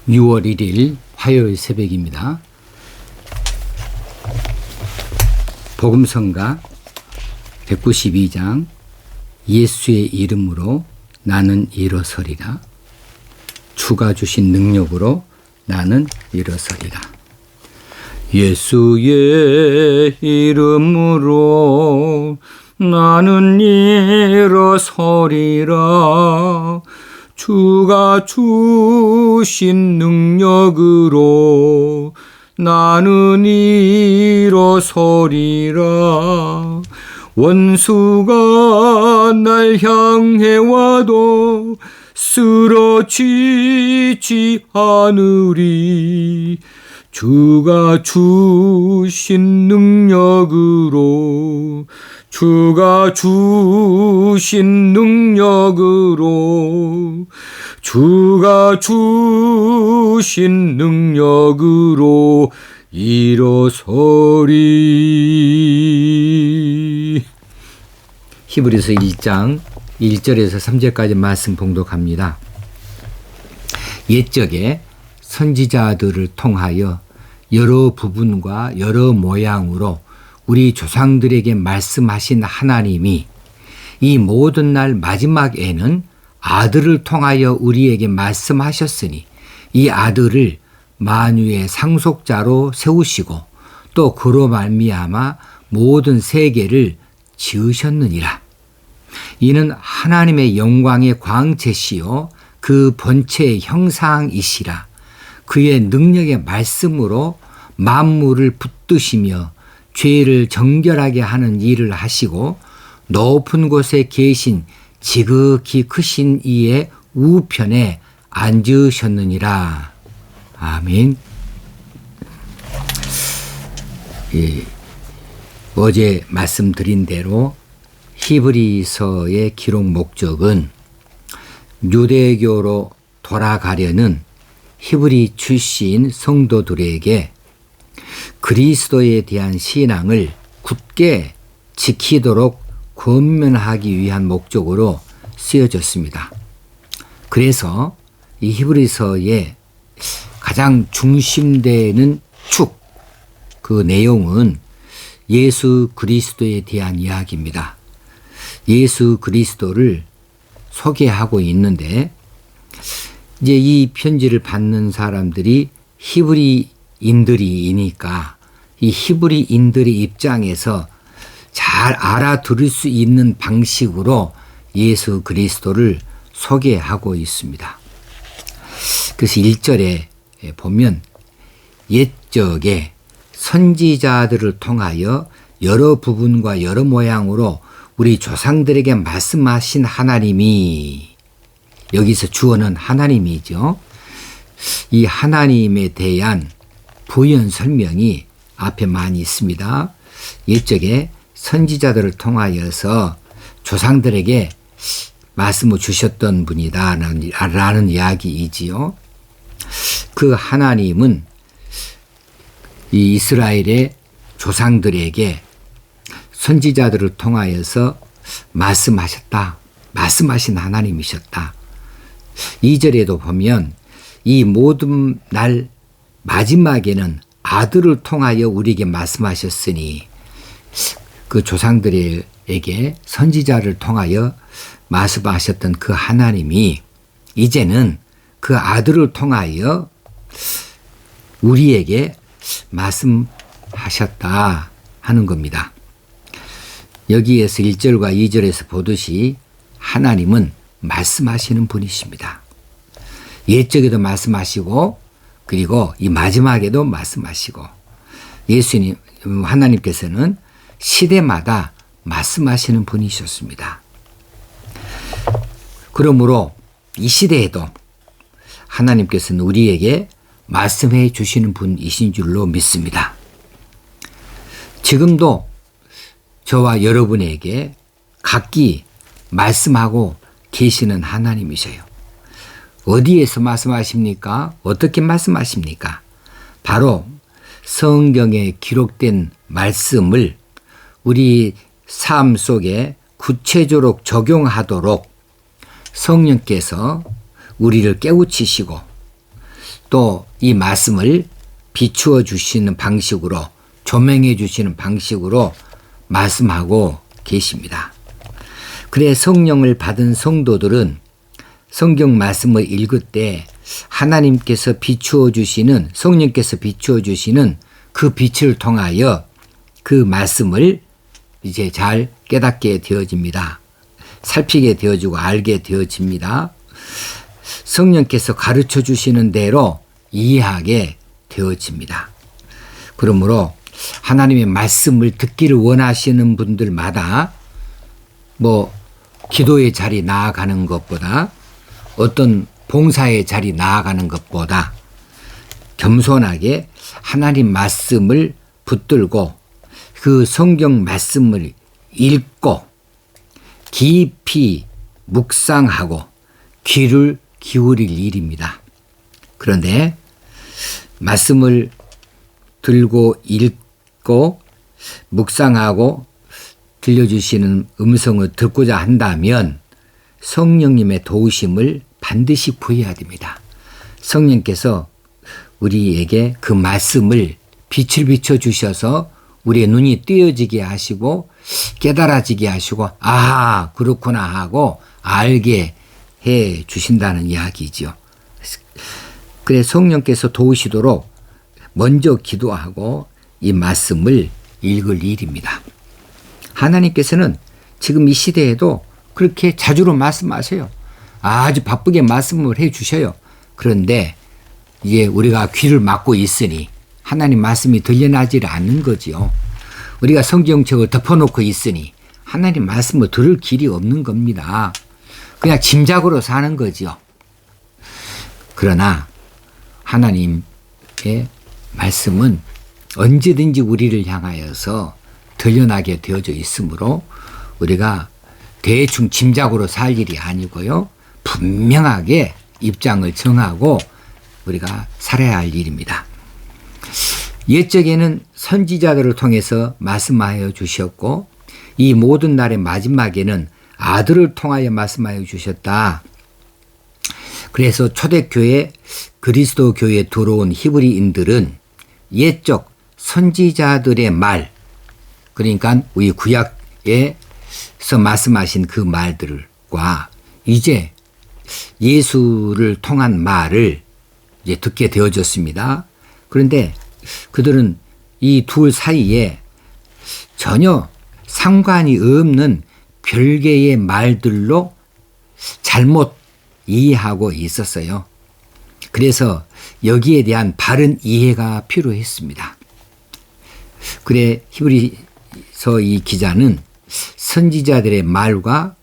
6월 1일 화요일 새벽입니다. 복음성가 192장 예수의 이름으로 나는 일어서리라. 주가 주신 능력으로 나는 일어서리라. 예수의 이름으로 나는 일어서리라. 주가 주신 능력으로 나는 일어서리라. 원수가 날 향해 와도 쓰러지지 않으리. 주가 주신 능력으로 주가 주신 능력으로 주가 주신 능력으로 일어서리. 히브리서 1장 1절에서 3절까지 말씀 봉독합니다. 옛적에 선지자들을 통하여 여러 부분과 여러 모양으로 우리 조상들에게 말씀하신 하나님이 이 모든 날 마지막에는 아들을 통하여 우리에게 말씀하셨으니 이 아들을 만유의 상속자로 세우시고 또 그로 말미암아 모든 세계를 지으셨느니라. 이는 하나님의 영광의 광채시요 그 본체의 형상이시라. 그의 능력의 말씀으로 만물을 붙드시며 죄를 정결하게 하는 일을 하시고 높은 곳에 계신 지극히 크신 이의 우편에 앉으셨느니라. 아멘. 어제 말씀드린 대로 히브리서의 기록 목적은 유대교로 돌아가려는 히브리 출신 성도들에게 그리스도에 대한 신앙을 굳게 지키도록 권면하기 위한 목적으로 쓰여졌습니다. 그래서 이 히브리서의 가장 중심되는 축, 그 내용은 예수 그리스도에 대한 이야기입니다. 예수 그리스도를 소개하고 있는데 이제 이 편지를 받는 사람들이 히브리인들이니까 이 히브리인들의 입장에서 잘 알아들을 수 있는 방식으로 예수 그리스도를 소개하고 있습니다. 그래서 1절에 보면 옛적에 선지자들을 통하여 여러 부분과 여러 모양으로 우리 조상들에게 말씀하신 하나님이, 여기서 주어는 하나님이죠. 이 하나님에 대한 부연 설명이 앞에 많이 있습니다. 옛적에 선지자들을 통하여서 조상들에게 말씀을 주셨던 분이다라는 이야기이지요. 그 하나님은 이 이스라엘의 조상들에게 선지자들을 통하여서 말씀하신 하나님이셨다. 2절에도 보면 이 모든 날 마지막에는 아들을 통하여 우리에게 말씀하셨으니 그 조상들에게 선지자를 통하여 말씀하셨던 그 하나님이 이제는 그 아들을 통하여 우리에게 말씀하셨다 하는 겁니다. 여기에서 1절과 2절에서 보듯이 하나님은 말씀하시는 분이십니다. 옛적에도 말씀하시고 그리고 이 마지막에도 말씀하시고 예수님 하나님께서는 시대마다 말씀하시는 분이셨습니다. 그러므로 이 시대에도 하나님께서는 우리에게 말씀해 주시는 분이신 줄로 믿습니다. 지금도 저와 여러분에게 각기 말씀하고 계시는 하나님이셔요. 어디에서 말씀하십니까? 어떻게 말씀하십니까? 바로 성경에 기록된 말씀을 우리 삶 속에 구체적으로 적용하도록 성령께서 우리를 깨우치시고 또 이 말씀을 비추어 주시는 방식으로, 조명해 주시는 방식으로 말씀하고 계십니다. 그래 성령을 받은 성도들은 성경 말씀을 읽을 때 하나님께서 비추어 주시는, 성령께서 비추어 주시는 그 빛을 통하여 그 말씀을 이제 잘 깨닫게 되어집니다. 살피게 되어지고 알게 되어집니다. 성령께서 가르쳐 주시는 대로 이해하게 되어집니다. 그러므로 하나님의 말씀을 듣기를 원하시는 분들마다 기도의 자리 나아가는 것보다, 어떤 봉사의 자리 나아가는 것보다 겸손하게 하나님 말씀을 붙들고 그 성경 말씀을 읽고 깊이 묵상하고 귀를 기울일 일입니다. 그런데 말씀을 들고 읽고 묵상하고 들려주시는 음성을 듣고자 한다면 성령님의 도우심을 반드시 구해야 됩니다. 성령께서 우리에게 그 말씀을 빛을 비춰주셔서 우리의 눈이 띄어지게 하시고 깨달아지게 하시고 그렇구나 하고 알게 해 주신다는 이야기죠. 그래 성령께서 도우시도록 먼저 기도하고 이 말씀을 읽을 일입니다. 하나님께서는 지금 이 시대에도 그렇게 자주로 말씀하세요. 아주 바쁘게 말씀을 해 주셔요. 그런데 이제 우리가 귀를 막고 있으니 하나님 말씀이 들려나지 않는 거지요. 우리가 성경책을 덮어놓고 있으니 하나님 말씀을 들을 길이 없는 겁니다. 그냥 짐작으로 사는 거지요. 그러나 하나님의 말씀은 언제든지 우리를 향하여서 들려나게 되어져 있으므로 우리가 대충 짐작으로 살 일이 아니고요. 분명하게 입장을 정하고 우리가 살아야 할 일입니다. 옛적에는 선지자들을 통해서 말씀하여 주셨고 이 모든 날의 마지막에는 아들을 통하여 말씀하여 주셨다. 그래서 초대교회 그리스도 교회에 들어온 히브리인들은 옛적 선지자들의 말, 그러니까 우리 구약에서 말씀하신 그 말들과 이제 예수를 통한 말을 이제 듣게 되어졌습니다. 그런데 그들은 이 둘 사이에 전혀 상관이 없는 별개의 말들로 잘못 이해하고 있었어요. 그래서 여기에 대한 바른 이해가 필요했습니다. 그래 히브리서 이 기자는 선지자들의 말과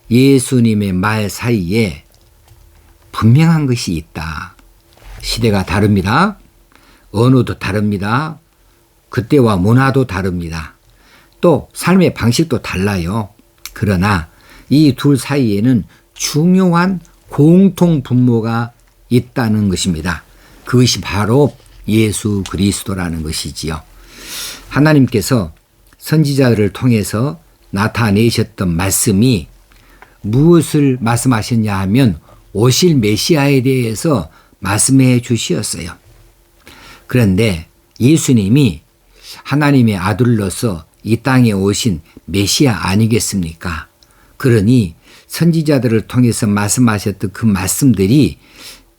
예수님의 말 사이에 분명한 것이 있다. 시대가 다릅니다. 언어도 다릅니다. 그때와 문화도 다릅니다. 또 삶의 방식도 달라요. 그러나 이 둘 사이에는 중요한 공통 분모가 있다는 것입니다. 그것이 바로 예수 그리스도라는 것이지요. 하나님께서 선지자들을 통해서 나타내셨던 말씀이 무엇을 말씀하셨냐 하면 오실 메시아에 대해서 말씀해 주셨어요. 그런데 예수님이 하나님의 아들로서 이 땅에 오신 메시아 아니겠습니까? 그러니 선지자들을 통해서 말씀하셨던 그 말씀들이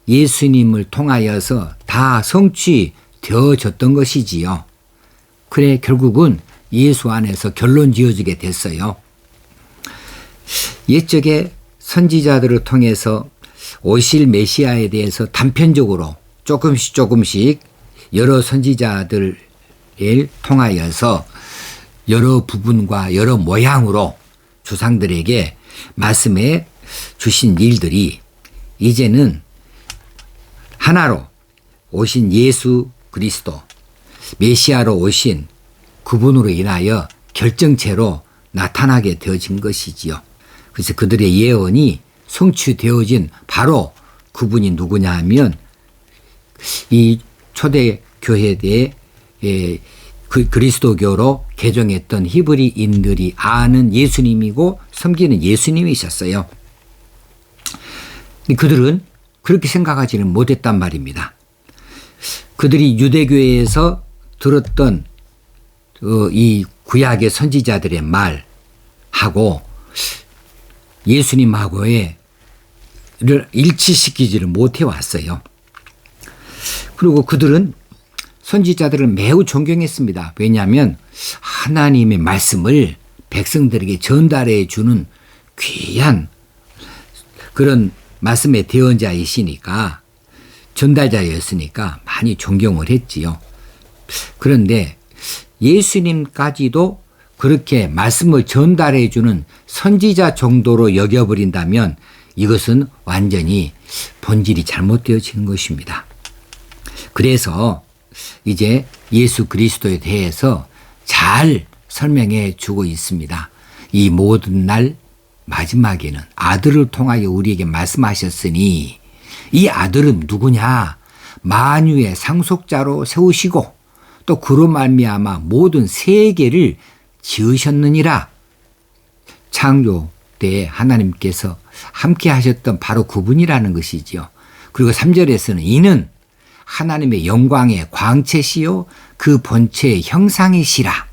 예수님을 통하여서 다 성취되어졌던 것이지요. 그래 결국은 예수 안에서 결론 지어지게 됐어요. 옛적에 선지자들을 통해서 오실 메시아에 대해서 단편적으로 조금씩 여러 선지자들을 통하여서 여러 부분과 여러 모양으로 조상들에게 말씀해 주신 일들이 이제는 하나로 오신 예수 그리스도 메시아로 오신 그분으로 인하여 결정체로 나타나게 되어진 것이지요. 그래서 그들의 예언이 성취되어진 바로 그분이 누구냐 하면 이 초대 교회에 그리스도교로 개종했던 히브리인들이 아는 예수님이고 섬기는 예수님이셨어요. 그들은 그렇게 생각하지는 못했단 말입니다. 그들이 유대교회에서 들었던 이 구약의 선지자들의 말하고 예수님하고의 일치시키지를 못해 왔어요. 그리고 그들은 선지자들을 매우 존경했습니다. 왜냐하면 하나님의 말씀을 백성들에게 전달해 주는 귀한 그런 말씀의 대언자이시니까, 전달자였으니까 많이 존경을 했지요. 그런데 예수님까지도 그렇게 말씀을 전달해 주는 선지자 정도로 여겨버린다면 이것은 완전히 본질이 잘못되어지는 것입니다. 그래서 이제 예수 그리스도에 대해서 잘 설명해 주고 있습니다. 이 모든 날 마지막에는 아들을 통하여 우리에게 말씀하셨으니, 이 아들은 누구냐? 만유의 상속자로 세우시고 또 그로 말미암아 모든 세계를 지으셨느니라. 창조 때에 하나님께서 함께 하셨던 바로 그분이라는 것이지요. 그리고 3절에서는 이는 하나님의 영광의 광채시요 그 본체의 형상이시라.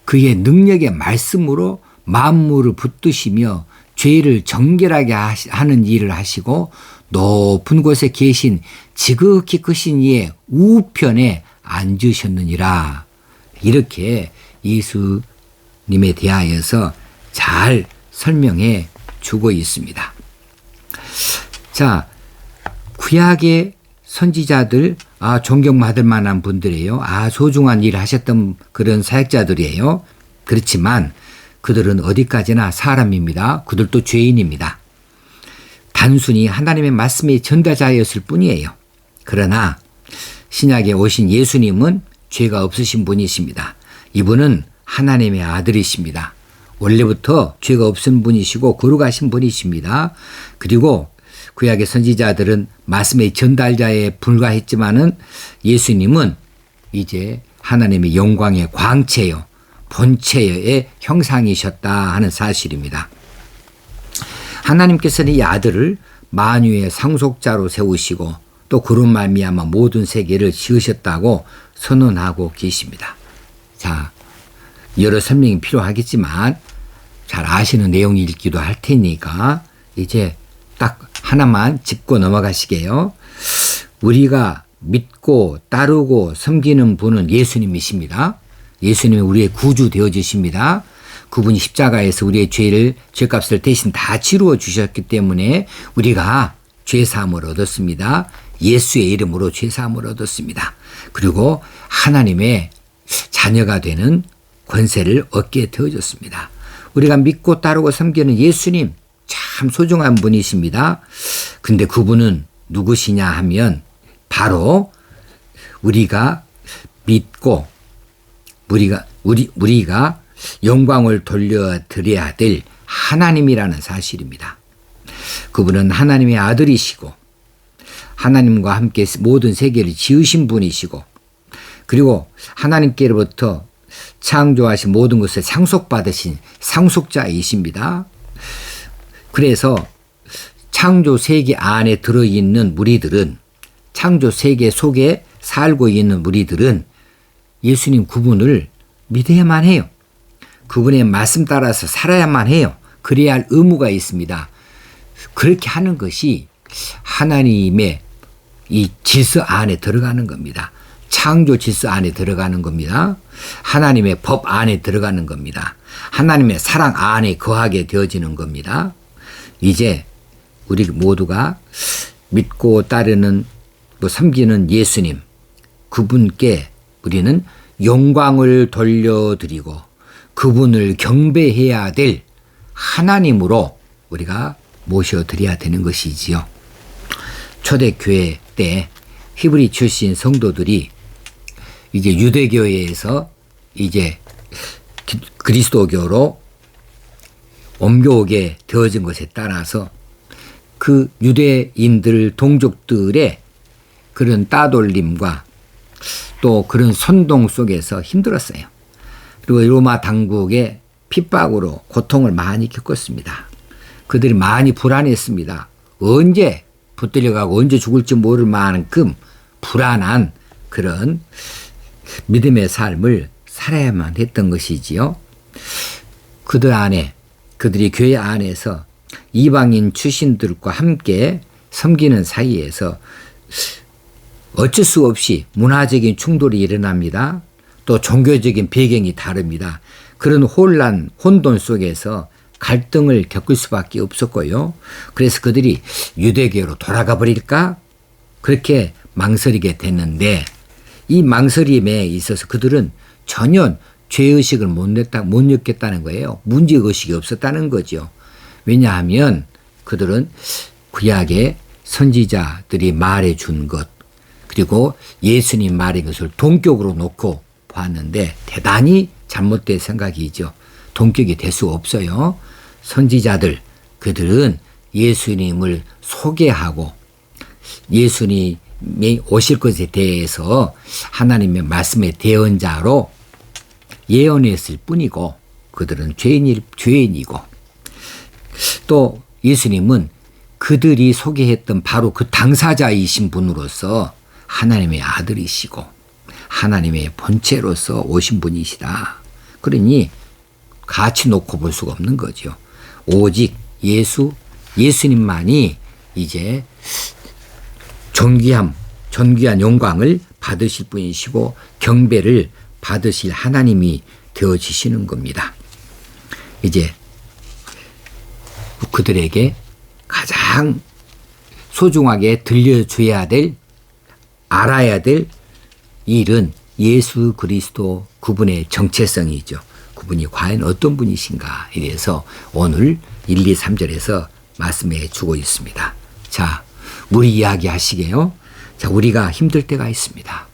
그의 능력의 말씀으로 만물을 붙드시며 죄를 정결하게 하는 일을 하시고 높은 곳에 계신 지극히 크신 이의 우편에 앉으셨느니라. 이렇게 예수님에 대하여서 잘 설명해 주고 있습니다. 자, 구약의 선지자들, 존경받을 만한 분들이에요. 소중한 일을 하셨던 그런 사역자들이에요. 그렇지만 그들은 어디까지나 사람입니다. 그들도 죄인입니다. 단순히 하나님의 말씀의 전달자였을 뿐이에요. 그러나 신약에 오신 예수님은 죄가 없으신 분이십니다. 이분은 하나님의 아들이십니다. 원래부터 죄가 없은 분이시고 거룩하신 분이십니다. 그리고 구약의 선지자들은 말씀의 전달자에 불과했지만은 예수님은 이제 하나님의 영광의 광채요, 본체의 형상이셨다 하는 사실입니다. 하나님께서는 이 아들을 만유의 상속자로 세우시고 또 그로 말미암아 모든 세계를 지으셨다고 선언하고 계십니다. 자, 여러 설명이 필요하겠지만 잘 아시는 내용이기도 할 테니까 이제 딱 하나만 짚고 넘어가시게요. 우리가 믿고 따르고 섬기는 분은 예수님이십니다. 예수님이 우리의 구주 되어주십니다. 그분이 십자가에서 우리의 죄값을 대신 다 치루어 주셨기 때문에 우리가 죄사함을 얻었습니다. 예수의 이름으로 죄사함을 얻었습니다. 그리고 하나님의 자녀가 되는 권세를 얻게 되어졌습니다. 우리가 믿고 따르고 섬기는 예수님, 참 소중한 분이십니다. 근데 그분은 누구시냐 하면 바로 우리가 믿고 우리가 영광을 돌려드려야 될 하나님이라는 사실입니다. 그분은 하나님의 아들이시고 하나님과 함께 모든 세계를 지으신 분이시고 그리고 하나님께로부터 창조하신 모든 것을 상속받으신 상속자이십니다. 그래서 창조 세계 안에 들어있는 무리들은, 창조 세계 속에 살고 있는 무리들은 예수님 그분을 믿어야만 해요. 그분의 말씀 따라서 살아야만 해요. 그래야 할 의무가 있습니다. 그렇게 하는 것이 하나님의 이 질서 안에 들어가는 겁니다. 창조 질서 안에 들어가는 겁니다. 하나님의 법 안에 들어가는 겁니다. 하나님의 사랑 안에 거하게 되어지는 겁니다. 이제 우리 모두가 믿고 따르는 섬기는 예수님, 그분께 우리는 영광을 돌려드리고 그분을 경배해야 될 하나님으로 우리가 모셔드려야 되는 것이지요. 초대교회 때 히브리 출신 성도들이 이제 유대교회에서 이제 그리스도교로 옮겨오게 되어진 것에 따라서 그 유대인들 동족들의 그런 따돌림과 또 그런 선동 속에서 힘들었어요. 그리고 로마 당국의 핍박으로 고통을 많이 겪었습니다. 그들이 많이 불안했습니다. 언제 붙들려가고 언제 죽을지 모를 만큼 불안한 그런 믿음의 삶을 살아야만 했던 것이지요. 그들이 교회 안에서 이방인 출신들과 함께 섬기는 사이에서 어쩔 수 없이 문화적인 충돌이 일어납니다. 또 종교적인 배경이 다릅니다. 그런 혼돈 속에서 갈등을 겪을 수밖에 없었고요. 그래서 그들이 유대교로 돌아가 버릴까? 그렇게 망설이게 됐는데 이 망설임에 있어서 그들은 전혀 죄의식을 못 느꼈다는 거예요. 문제의식이 없었다는 거죠. 왜냐하면 그들은 구약의 선지자들이 말해준 것 그리고 예수님 말인 것을 동격으로 놓고 봤는데 대단히 잘못된 생각이죠. 동격이 될 수 없어요. 선지자들 그들은 예수님을 소개하고 예수님이 오실 것에 대해서 하나님의 말씀의 대언자로 예언했을 뿐이고 그들은 죄인이고 또 예수님은 그들이 소개했던 바로 그 당사자이신 분으로서 하나님의 아들이시고 하나님의 본체로서 오신 분이시다. 그러니 같이 놓고 볼 수가 없는 거죠. 오직 예수님만이 이제 존귀한 영광을 받으실 분이시고 경배를 받으실 하나님이 되어지시는 겁니다. 이제 그들에게 가장 소중하게 들려줘야 될 알아야 될 일은 예수 그리스도 그분의 정체성이죠. 그분이 과연 어떤 분이신가 이래서 오늘 1, 2, 3절에서 말씀해 주고 있습니다. 자, 우리 이야기 하시게요. 자, 우리가 힘들 때가 있습니다.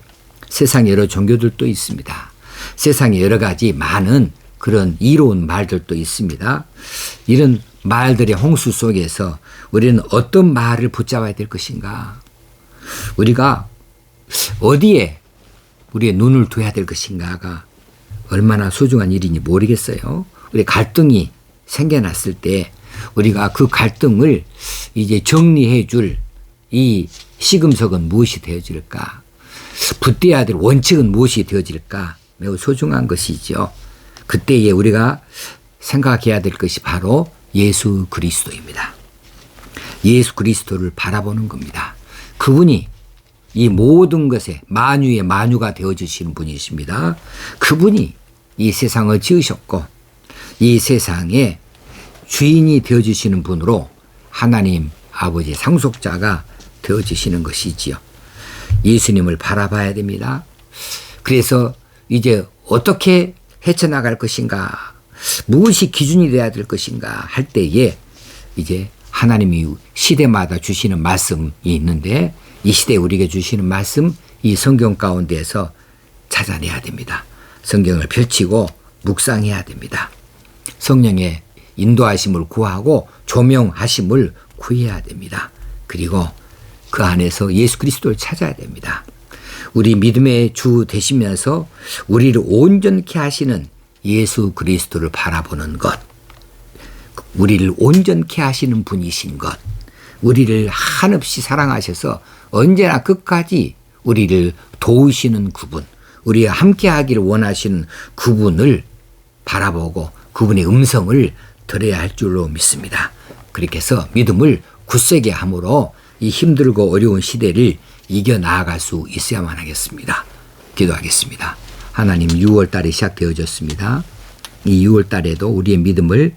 세상에 여러 종교들도 있습니다. 세상에 여러 가지 많은 그런 이로운 말들도 있습니다. 이런 말들의 홍수 속에서 우리는 어떤 말을 붙잡아야 될 것인가? 우리가 어디에 우리의 눈을 둬야 될 것인가가 얼마나 소중한 일인지 모르겠어요. 우리 갈등이 생겨났을 때 우리가 그 갈등을 이제 정리해 줄 이 시금석은 무엇이 되어질까? 붙들어야 될 원칙은 무엇이 되어질까? 매우 소중한 것이죠. 그때에 우리가 생각해야 될 것이 바로 예수 그리스도입니다. 예수 그리스도를 바라보는 겁니다. 그분이 이 모든 것에 만유의 만유가 되어주시는 분이십니다. 그분이 이 세상을 지으셨고 이 세상의 주인이 되어주시는 분으로 하나님 아버지 상속자가 되어주시는 것이지요. 예수님을 바라봐야 됩니다. 그래서 이제 어떻게 헤쳐나갈 것인가, 무엇이 기준이 되어야 될 것인가 할 때에 이제 하나님이 시대마다 주시는 말씀이 있는데 이 시대에 우리에게 주시는 말씀, 이 성경 가운데에서 찾아내야 됩니다. 성경을 펼치고 묵상해야 됩니다. 성령의 인도하심을 구하고 조명하심을 구해야 됩니다. 그리고 그 안에서 예수 그리스도를 찾아야 됩니다. 우리 믿음의 주 되시면서 우리를 온전케 하시는 예수 그리스도를 바라보는 것, 우리를 온전케 하시는 분이신 것, 우리를 한없이 사랑하셔서 언제나 끝까지 우리를 도우시는 그분, 우리와 함께 하기를 원하시는 그분을 바라보고 그분의 음성을 들어야 할 줄로 믿습니다. 그렇게 해서 믿음을 굳세게 함으로 이 힘들고 어려운 시대를 이겨나갈 수 있어야만 하겠습니다. 기도하겠습니다. 하나님 6월 달이 시작되어졌습니다. 이 6월 달에도 우리의 믿음을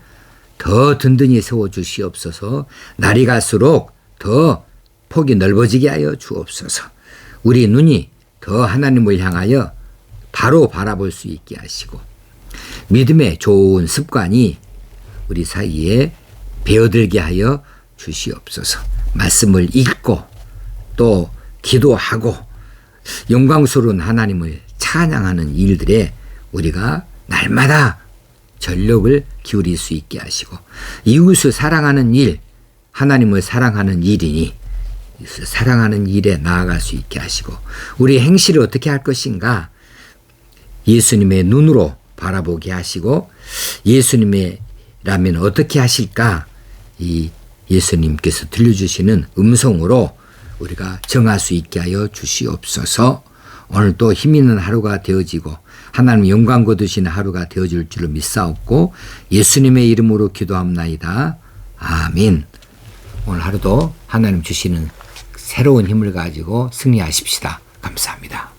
더 든든히 세워주시옵소서. 날이 갈수록 더 폭이 넓어지게 하여 주옵소서. 우리 눈이 더 하나님을 향하여 바로 바라볼 수 있게 하시고 믿음의 좋은 습관이 우리 사이에 배어들게 하여 주시옵소서. 말씀을 읽고 또 기도하고 영광스러운 하나님을 찬양하는 일들에 우리가 날마다 전력을 기울일 수 있게 하시고 이웃을 사랑하는 일, 하나님을 사랑하는 일이니 사랑하는 일에 나아갈 수 있게 하시고 우리의 행실을 어떻게 할 것인가 예수님의 눈으로 바라보게 하시고 예수님이라면 어떻게 하실까 이 예수님께서 들려주시는 음성으로 우리가 정할 수 있게 하여 주시옵소서. 오늘도 힘 있는 하루가 되어지고 하나님 영광 거두시는 하루가 되어질 줄을 믿사옵고 예수님의 이름으로 기도합나이다. 아멘. 오늘 하루도 하나님 주시는 새로운 힘을 가지고 승리하십시다. 감사합니다.